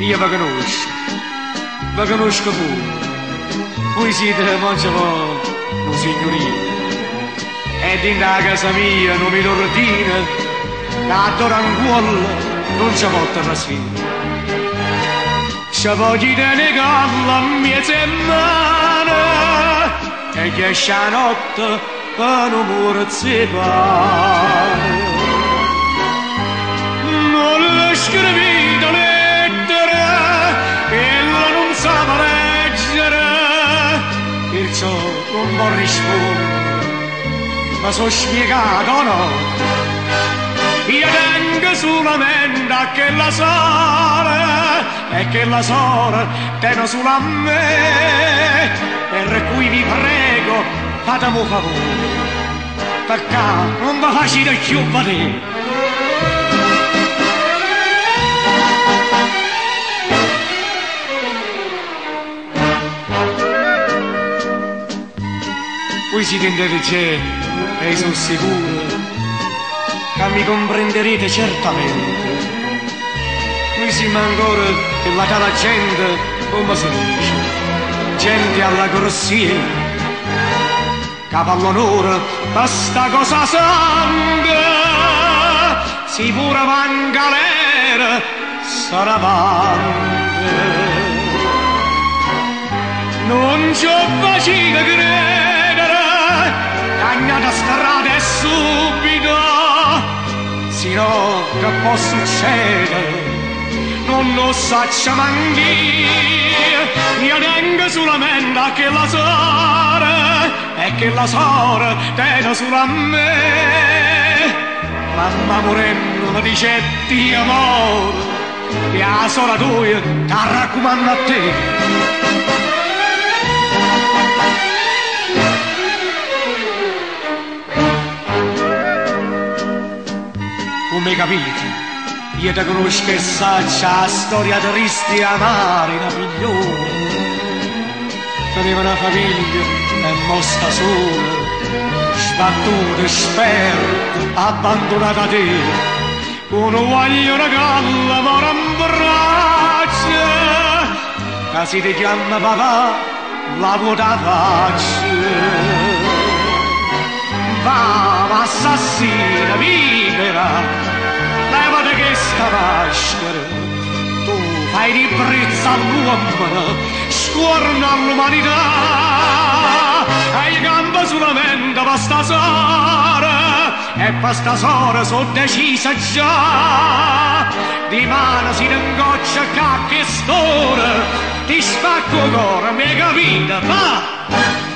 Io vi conosco pure. Voi siete mangiamo un signorino. E dentro la casa mia non mi ordina, la doranguolla non ci porta la sera. Ci voglio tenere la mia settimana e che esce la notte per non muore pane. Non le scrivete lettere, ella non sa leggere, perciò non può rispondere, ma so spiegato o no? Io tengo solamente a che la sora e che la sora tengo solo a me, per cui vi prego fatemi un favore, perché non va facile più vedere. Voi siete intelligenti e sono sicuro che mi comprenderete certamente. Noi siamo ancora della tale gente, come si dice, gente alla corsia, che per l'onore questa cosa santa, si pure va in galera, sarà avanti. Non ci ho facile credere, cagnata strada e subito, sino che può succedere, non lo saccia manch'io. Io tengo solamente a che la sora e che la sora tengo solo a me. Mamma morendo mi dice ti amore, e la sora tua ti raccomando a te. Come capite? Io ti conosco e saccia la storia triste e amara da figlione. Teneva una famiglia e mo sta sola, sbattuta e sperta, abbandonata a te. Uno voglio una galla, mora in braccia, che si ti chiama papà, la vuota faccia. Va, assassina, libera, levate che sta maschera, tu fai ribrezza all'uomo, scorna all'umanità, hai gambe solamente per stasera, e per stasera sono decisa già, di mano si ingoccia che stora, ti spacco il cuore, mi capite, va!